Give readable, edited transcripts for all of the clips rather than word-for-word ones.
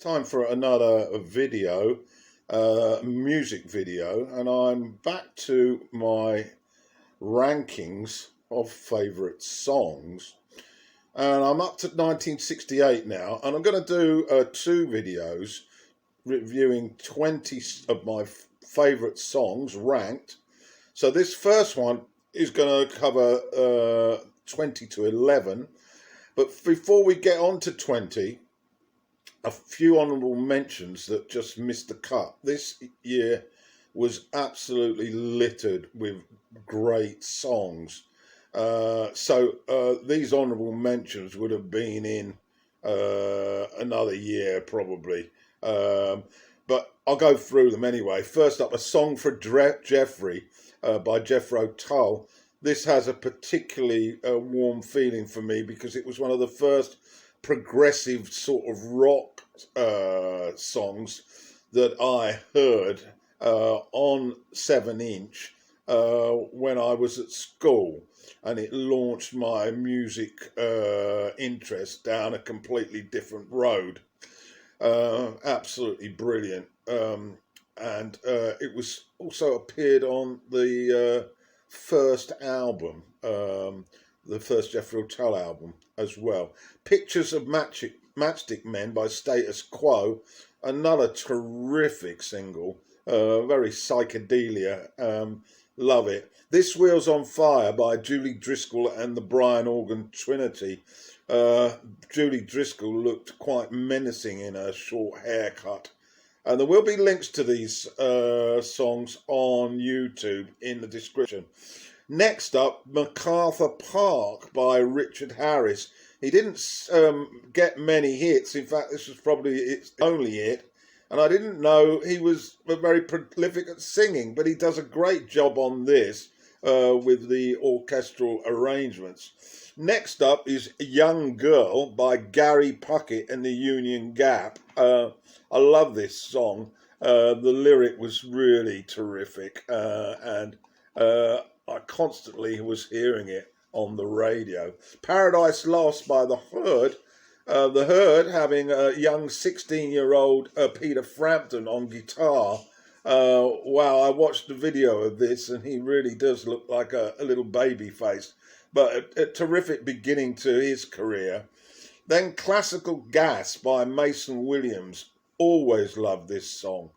time for another video, music video, and I'm back to my rankings of favourite songs. And I'm up to 1968 now, and I'm going to do two videos reviewing 20 of my favourite songs ranked. So this first one is going to cover 20 to 11. But before we get on to 20, a few honourable mentions that just missed the cut. This year was absolutely littered with great songs. So these honourable mentions would have been in another year probably. But I'll go through them anyway. First up, A Song for Jeffrey by Jethro Tull. This has a particularly warm feeling for me because it was one of the first progressive sort of rock songs that I heard on 7-inch when I was at school, and it launched my music interest down a completely different road. Absolutely brilliant. And it was also appeared on the first album, the first Jethro Tull album as well. Pictures of Matchstick Men by Status Quo, another terrific single, very psychedelia, love it. This Wheel's on Fire by Julie Driscoll and the Brian Organ Trinity. Julie Driscoll looked quite menacing in her short haircut. And there will be links to these songs on YouTube in the description. Next up, Macarthur Park by Richard Harris. He didn't get many hits. In fact, this was probably its only hit. And I didn't know he was very prolific at singing, but he does a great job on this with the orchestral arrangements. Next up is Young Girl by Gary Puckett and the Union Gap. I love this song. The lyric was really terrific, and I constantly was hearing it on the radio. Paradise Lost by The Herd. The Herd having a young 16-year-old Peter Frampton on guitar. Wow, I watched the video of this and he really does look like a little baby face. But a terrific beginning to his career. Then Classical Gas by Mason Williams. Always loved this song.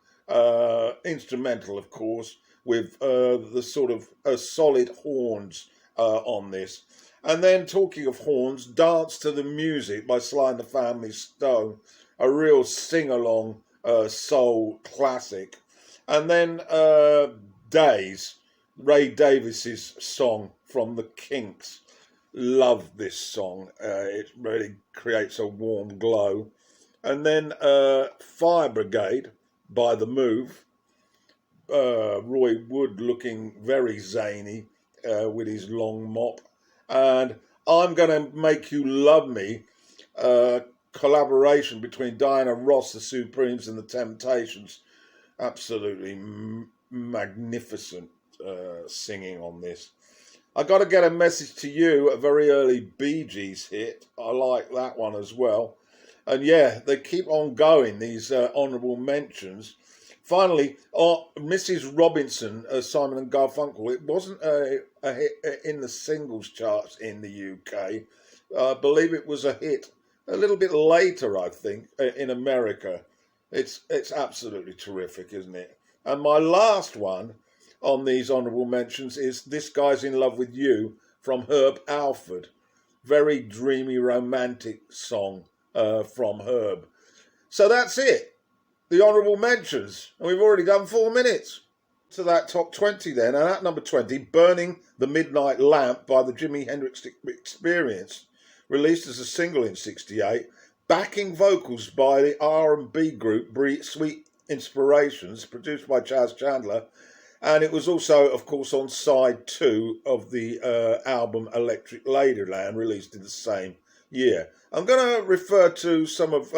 Instrumental, of course, with the sort of solid horns on this. And then, talking of horns, Dance to the Music by Sly and the Family Stone. A real sing-along soul classic. And then Days, Ray Davies's song from the Kinks. Love this song. It really creates a warm glow. And then Fire Brigade by The Move. Roy Wood looking very zany with his long mop. And I'm Gonna Make You Love Me, collaboration between Diana Ross, the Supremes, and the Temptations. Absolutely magnificent singing on this. I got to get a message to you, a very early Bee Gees hit. I like that one as well. And yeah, they keep on going, these honourable mentions. Finally, Mrs. Robinson, Simon and Garfunkel. It wasn't a hit in the singles charts in the UK. I believe it was a hit a little bit later, I think, in America. It's absolutely terrific, isn't it? And my last one on these honourable mentions is This Guy's in Love with You from Herb Alford. Very dreamy, romantic song from Herb. So that's it. The honourable mentions. And we've already done 4 minutes. To that top 20 then. And at number 20, Burning the Midnight Lamp by the Jimi Hendrix Experience. Released as a single in 68. Backing vocals by the R&B group Sweet Inspirations, produced by Chaz Chandler. And it was also, of course, on side 2 of the album Electric Ladyland, released in the same year. I'm going to refer to some of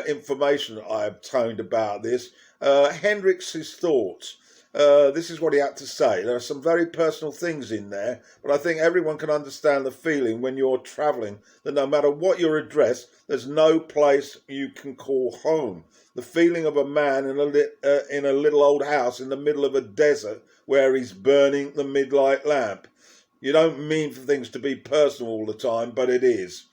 information that I obtained about this. Hendrix's thoughts. This is what he had to say. There are some very personal things in there, but I think everyone can understand the feeling when you're travelling that no matter what your address, there's no place you can call home. The feeling of a man in a little old house in the middle of a desert where he's burning the midnight lamp. You don't mean for things to be personal all the time, but it is.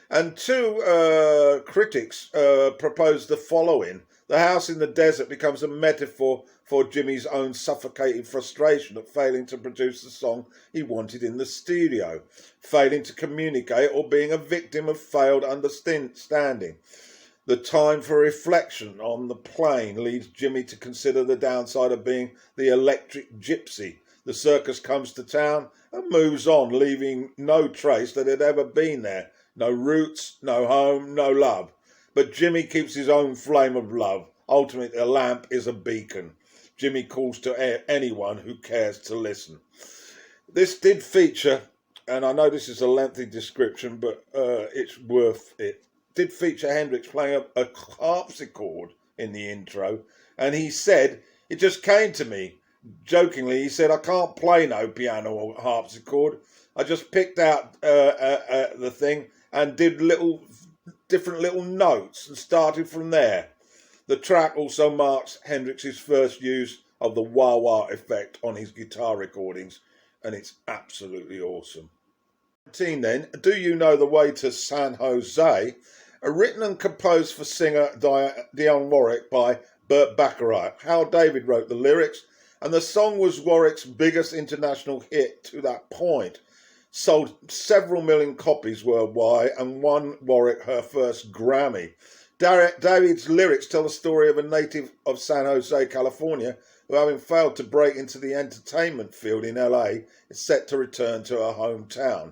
And two critics proposed the following. The house in the desert becomes a metaphor for Jimi's own suffocating frustration at failing to produce the song he wanted in the studio, failing to communicate, or being a victim of failed understanding. The time for reflection on the plane leads Jimi to consider the downside of being the electric gypsy. The circus comes to town and moves on, leaving no trace that it had ever been there. No roots, no home, no love. But Jimi keeps his own flame of love. Ultimately, a lamp is a beacon. Jimi calls to anyone who cares to listen. This did feature, and I know this is a lengthy description, but it's worth it. Did feature Hendrix playing a harpsichord in the intro, and he said, it just came to me. Jokingly, he said, I can't play no piano or harpsichord. I just picked out the thing and did different little notes and started from there. The track also marks Hendrix's first use of the wah-wah effect on his guitar recordings, and it's absolutely awesome. 19 then, Do You Know the Way to San Jose? Written and composed for singer Dionne Warwick by Burt Bacharach. Hal David wrote the lyrics, and the song was Warwick's biggest international hit to that point. Sold several million copies worldwide and won Warwick her first Grammy. David's lyrics tell the story of a native of San Jose, California, who, having failed to break into the entertainment field in LA, is set to return to her hometown.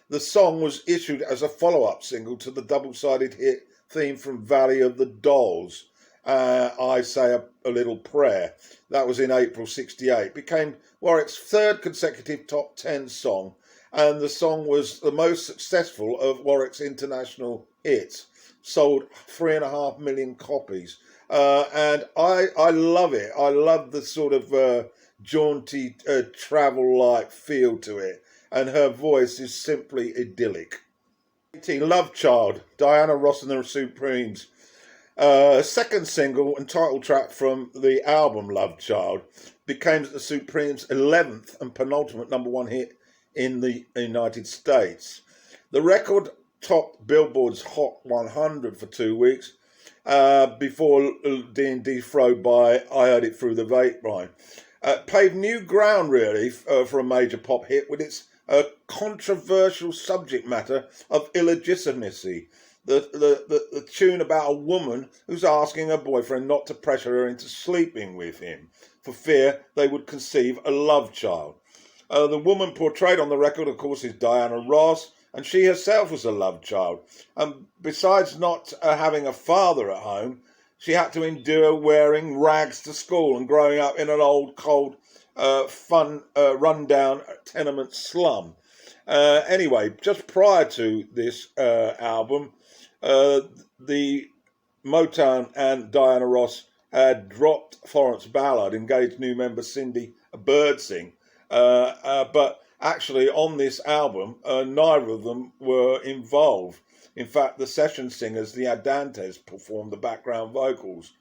The song was issued as a follow-up single to the double-sided hit theme from Valley of the Dolls, I Say a Little Prayer. That was in April '68. Became Warwick's third consecutive top 10 song, and the song was the most successful of Warwick's international hits. Sold 3.5 million copies. And I love it. I love the sort of jaunty, travel-like feel to it. And her voice is simply idyllic. 18, Love Child, Diana Ross and the Supremes. Second single and title track from the album Love Child became the Supremes' 11th and penultimate #1 hit in the United States. The record topped Billboard's Hot 100 for 2 weeks before being defrayed by I Heard It Through the Grapevine. Paved new ground, really, for a major pop hit with its controversial subject matter of illegitimacy. The tune about a woman who's asking her boyfriend not to pressure her into sleeping with him for fear they would conceive a love child. The woman portrayed on the record, of course, is Diana Ross, and she herself was a love child. And besides not having a father at home, she had to endure wearing rags to school and growing up in an old, cold, rundown tenement slum. Anyway, just prior to this album, the Motown and Diana Ross had dropped Florence Ballard, engaged new member Cindy Birdsing, but actually on this album, neither of them were involved. In fact, the session singers, the Adantes, performed the background vocals.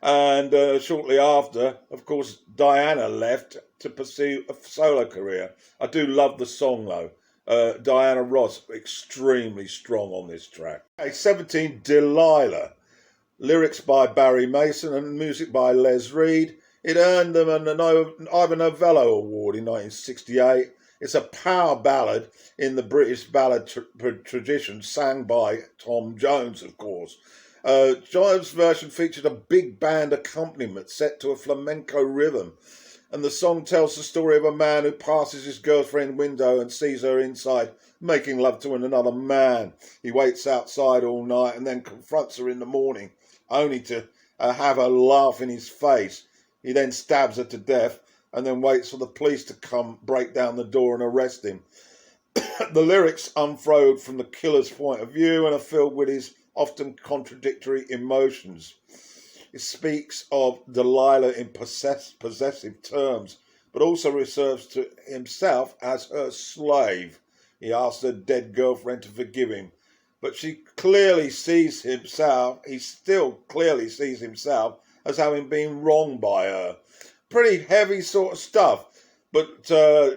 And shortly after, of course, Diana left to pursue a solo career. I do love the song, though. Diana Ross, extremely strong on this track. 17, Delilah. Lyrics by Barry Mason and music by Les Reed. It earned them an Ivor Novello Award in 1968. It's a power ballad in the British ballad tradition, sang by Tom Jones, of course. Jones' version featured a big band accompaniment set to a flamenco rhythm, and the song tells the story of a man who passes his girlfriend's window and sees her inside making love to another man. He waits outside all night and then confronts her in the morning, only to have her laugh in his face. He then stabs her to death and then waits for the police to come, break down the door and arrest him. The lyrics unfold from the killer's point of view and are filled with his often contradictory emotions. It speaks of Delilah in possessive terms, but also refers to himself as her slave. He asks her dead girlfriend to forgive him, but he still clearly sees himself as having been wronged by her. Pretty heavy sort of stuff, but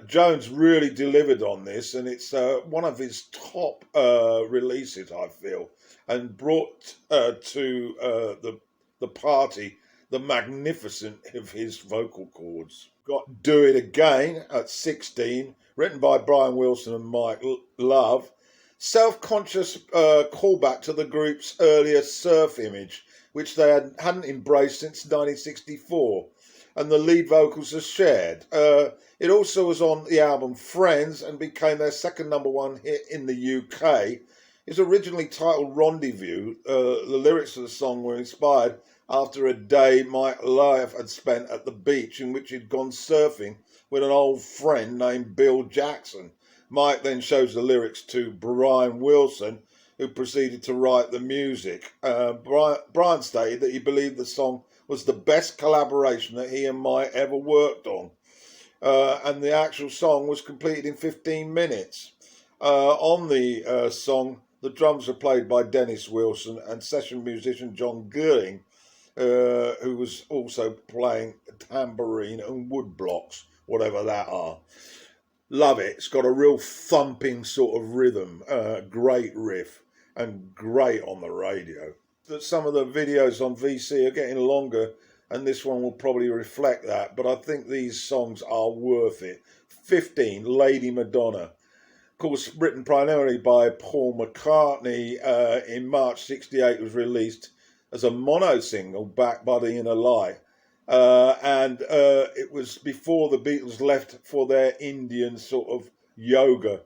Jones really delivered on this, and it's one of his top releases, I feel, and brought to the party the magnificence of his vocal cords. Got Do It Again at 16, written by Brian Wilson and Mike Love. Self-conscious callback to the group's earlier surf image, which they hadn't embraced since 1964, and the lead vocals are shared. It also was on the album Friends and became their second #1 hit in the UK. It's originally titled Rendezvous. The lyrics of the song were inspired after a day Mike Love had spent at the beach in which he'd gone surfing with an old friend named Bill Jackson. Mike then shows the lyrics to Brian Wilson, who proceeded to write the music. Brian stated that he believed the song was the best collaboration that he and Mike ever worked on. And the actual song was completed in 15 minutes. On the song, the drums were played by Dennis Wilson and session musician John Goering, who was also playing tambourine and woodblocks, whatever that are. Love it. It's got a real thumping sort of rhythm, great riff, and great on the radio. Some of the videos on VC are getting longer, and this one will probably reflect that, but I think these songs are worth it. 15, Lady Madonna. Of course, written primarily by Paul McCartney, in March '68 was released as a mono single backed by the Inner Light. And it was before the Beatles left for their Indian sort of yoga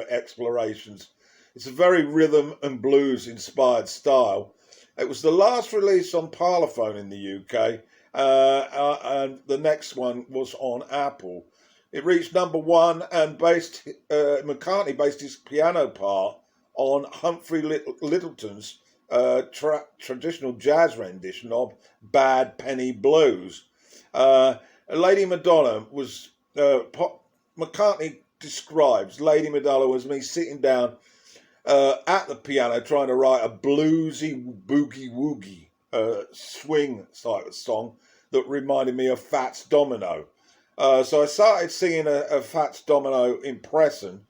explorations. It's a very rhythm and blues inspired style. It was the last release on Parlophone in the UK, and the next one was on Apple. It reached #1, and McCartney based his piano part on Humphrey Littleton's traditional jazz rendition of Bad Penny Blues. Lady Madonna was, McCartney describes Lady Madonna as me sitting down at the piano trying to write a bluesy boogie-woogie swing type of song that reminded me of Fats Domino. So I started singing a Fats Domino impression,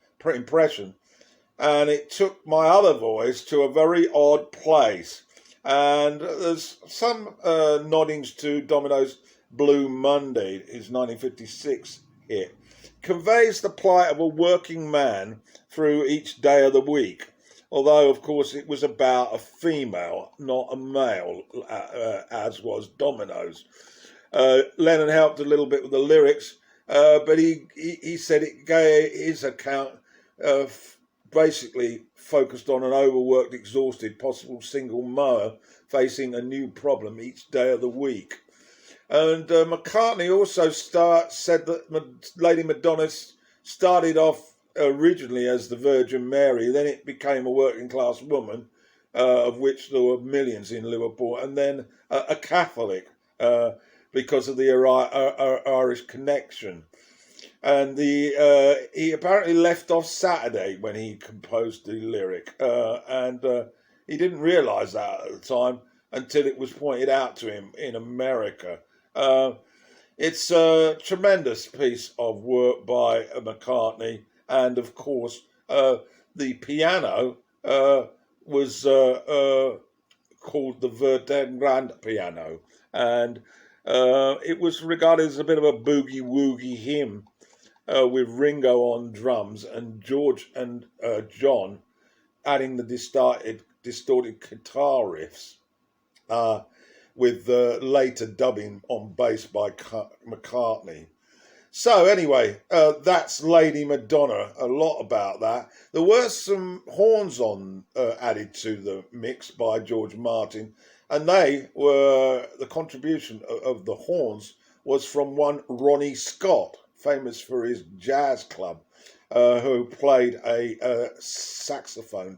and it took my other voice to a very odd place. And there's some noddings to Domino's Blue Monday, his 1956 hit. Conveys the plight of a working man through each day of the week, although, of course, it was about a female, not a male, as was Domino's. Lennon helped a little bit with the lyrics, but he said it gave his account basically focused on an overworked, exhausted, possible single mother facing a new problem each day of the week. And McCartney also said that Lady Madonna started off originally as the Virgin Mary, then it became a working class woman, of which there were millions in Liverpool, and then a Catholic because of the Irish connection. And he apparently left off Saturday when he composed the lyric, and he didn't realise that at the time until it was pointed out to him in America. It's a tremendous piece of work by McCartney, and of course the piano was called the Verdun Grand Piano, and it was regarded as a bit of a boogie-woogie hymn, with Ringo on drums and George and John adding the distorted guitar riffs, with later dubbing on bass by McCartney. So anyway, that's Lady Madonna. A lot about that. There were some horns added to the mix by George Martin, and the contribution of the horns was from one Ronnie Scott, famous for his jazz club, who played a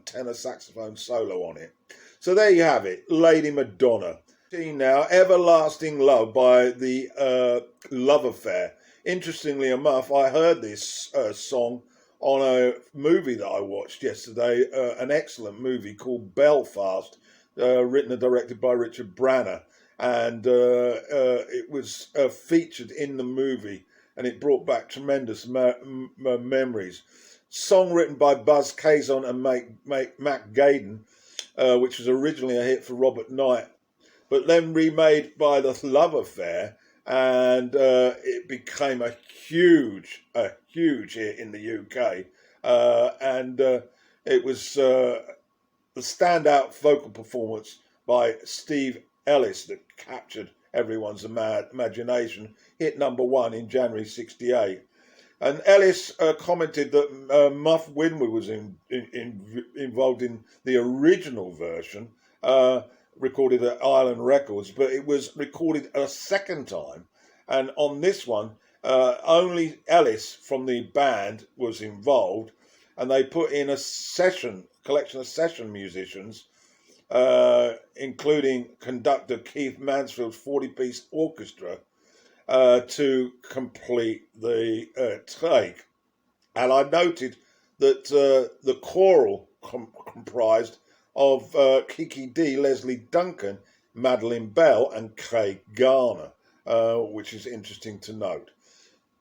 tenor saxophone solo on it. So there you have it, Lady Madonna. Now, Everlasting Love by the Love Affair. Interestingly enough, I heard this song on a movie that I watched yesterday, an excellent movie called Belfast, written and directed by Richard Branagh. And it was featured in the movie, and it brought back tremendous memories. Song written by Buzz Kazon and Mac Gaden, which was originally a hit for Robert Knight, but then remade by the Love Affair, and it became a huge hit in the UK. And it was the standout vocal performance by Steve Ellis that captured everyone's imagination. Hit number one in January '68. And Ellis commented that Muff Winwood was involved in the original version, recorded at Island Records, but it was recorded a second time. And on this one, only Ellis from the band was involved, and they put in a collection of session musicians, including conductor Keith Mansfield's 40-piece orchestra, to complete the take. And I noted that the choral comprised of Kiki D, Leslie Duncan, Madeline Bell and Kay Garner, which is interesting to note.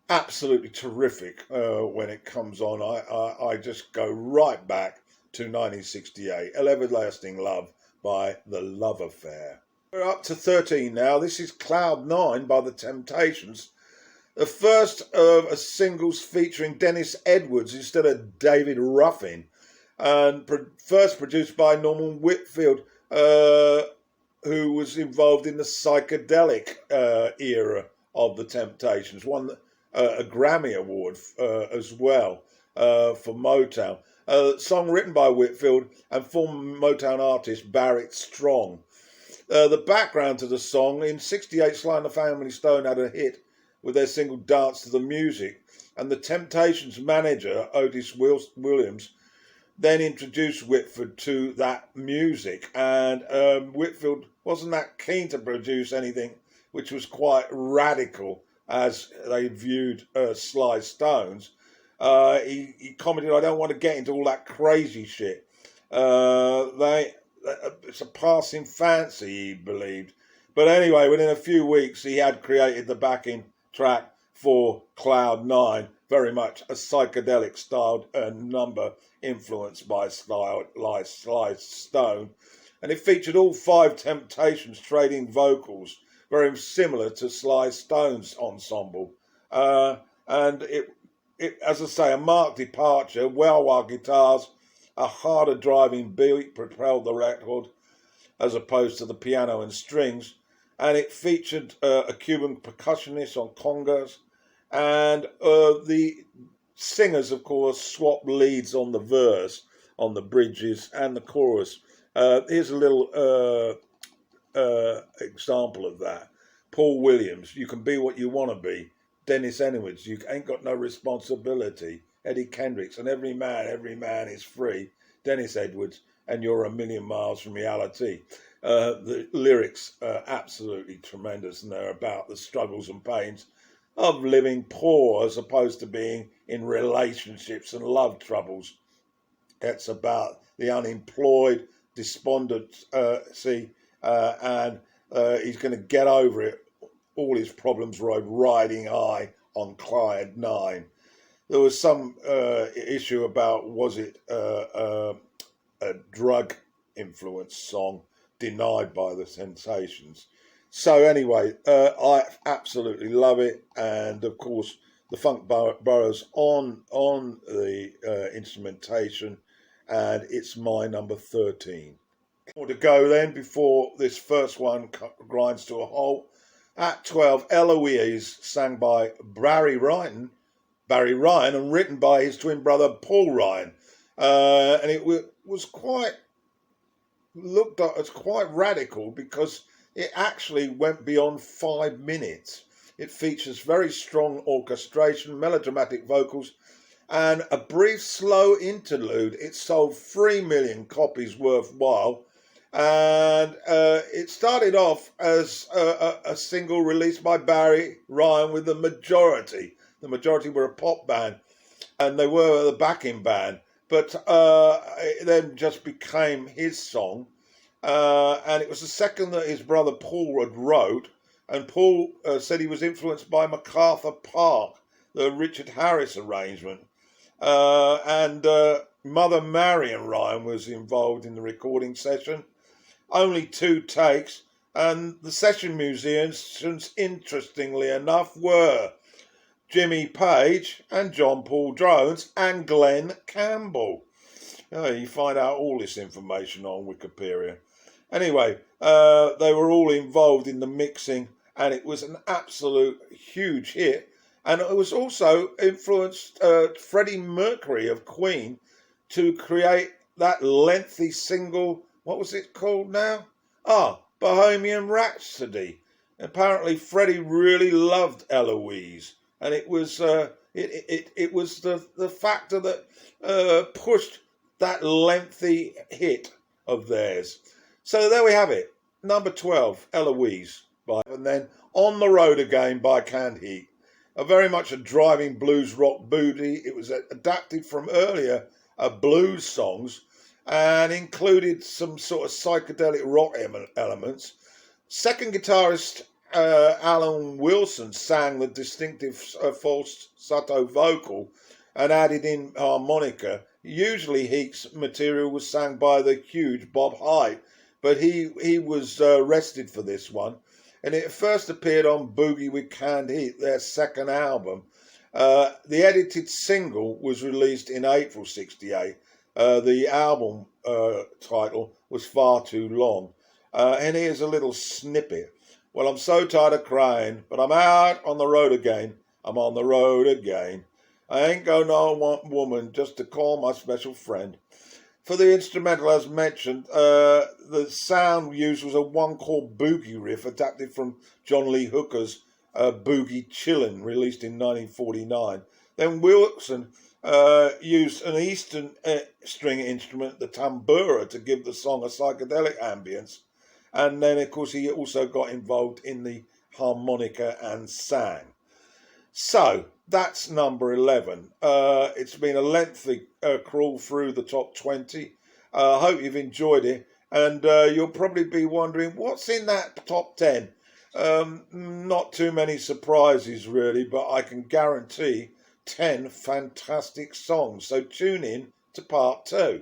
Absolutely terrific when it comes on. I just go right back to 1968, Everlasting Love by The Love Affair. We're up to 13 now. This is Cloud 9 by The Temptations, the first of a singles featuring Dennis Edwards instead of David Ruffin, and first produced by Norman Whitfield, who was involved in the psychedelic era of The Temptations, won a Grammy Award as well for Motown. Song written by Whitfield and former Motown artist Barrett Strong. The background to the song: in '68, Sly and the Family Stone had a hit with their single Dance to the Music, and the Temptations manager, Otis Williams, then introduced Whitfield to that music, and Whitfield wasn't that keen to produce anything which was quite radical as they viewed Sly Stones. He commented, "I don't want to get into all that crazy shit. It's a passing fancy," he believed. But anyway, within a few weeks, he had created the backing track for Cloud 9, very much a psychedelic styled number influenced by Sly Stone. And it featured all five Temptations trading vocals, very similar to Sly Stone's ensemble. And it, as I say, a marked departure, wah-wah guitars, a harder driving beat propelled the record as opposed to the piano and strings, and it featured a Cuban percussionist on congas, and the singers, of course, swapped leads on the verse, on the bridges and the chorus. Here's a little example of that. Paul Williams, "You can be what you want to be." Dennis Edwards, "You ain't got no responsibility." Eddie Hendrix, "And every man is free." Dennis Edwards, "And you're a million miles from reality." The lyrics are absolutely tremendous, and they're about the struggles and pains of living poor as opposed to being in relationships and love troubles. It's about the unemployed, despondency, and he's going to get over it. All his problems rode riding high on Clyde 9. There was some issue about, was it a drug influence song, denied by the Sensations. So anyway, I absolutely love it, and of course the funk burrows on the instrumentation, and it's my number 13. More to go then before this first one grinds to a halt. At 12, Eloise, sang by Barry Ryan, and written by his twin brother Paul Ryan, and it was looked at as quite radical because it actually went beyond 5 minutes. It features very strong orchestration, melodramatic vocals, and a brief slow interlude. It sold 3 million copies worthwhile, And it started off as a single released by Barry Ryan with The Majority. The Majority were a pop band, and they were the backing band, but it then just became his song. And it was the second that his brother Paul had wrote, and Paul said he was influenced by Macarthur Park, the Richard Harris arrangement. And Mother Marion Ryan was involved in the recording session. Only 2 takes, and the session musicians, interestingly enough, were Jimmy Page and John Paul Jones and Glenn Campbell. You find out all this information on Wikipedia. Anyway, they were all involved in the mixing, and it was an absolute huge hit. And it was also influenced Freddie Mercury of Queen to create that lengthy single. What was it called now? Bohemian Rhapsody. Apparently, Freddie really loved Eloise, and it was it was the factor that pushed that lengthy hit of theirs. So there we have it. Number 12, Eloise. And then On the Road Again by Canned Heat. Very much a driving blues rock booty. It was adapted from earlier blues songs and included some sort of psychedelic rock elements. Second guitarist Alan Wilson sang the distinctive falsetto vocal and added in harmonica. Usually Heat's material was sang by the huge Bob Hyde, but he was arrested for this one. And it first appeared on Boogie with Canned Heat, their second album. The edited single was released in April '68. The album title was Far Too Long. And here's a little snippet. Well, I'm so tired of crying, but I'm out on the road again. I'm on the road again. I ain't got no woman just to call my special friend. For the instrumental, as mentioned, the sound used was a one-chord boogie riff adapted from John Lee Hooker's Boogie Chillin', released in 1949. Then Wilson used an Eastern string instrument, the tambura, to give the song a psychedelic ambience. And then, of course, he also got involved in the harmonica and sang. So, that's number 11. It's been a lengthy crawl through the top 20. I hope you've enjoyed it. And you'll probably be wondering, what's in that top 10? Not too many surprises, really, but I can guarantee 10 fantastic songs. So tune in to part 2.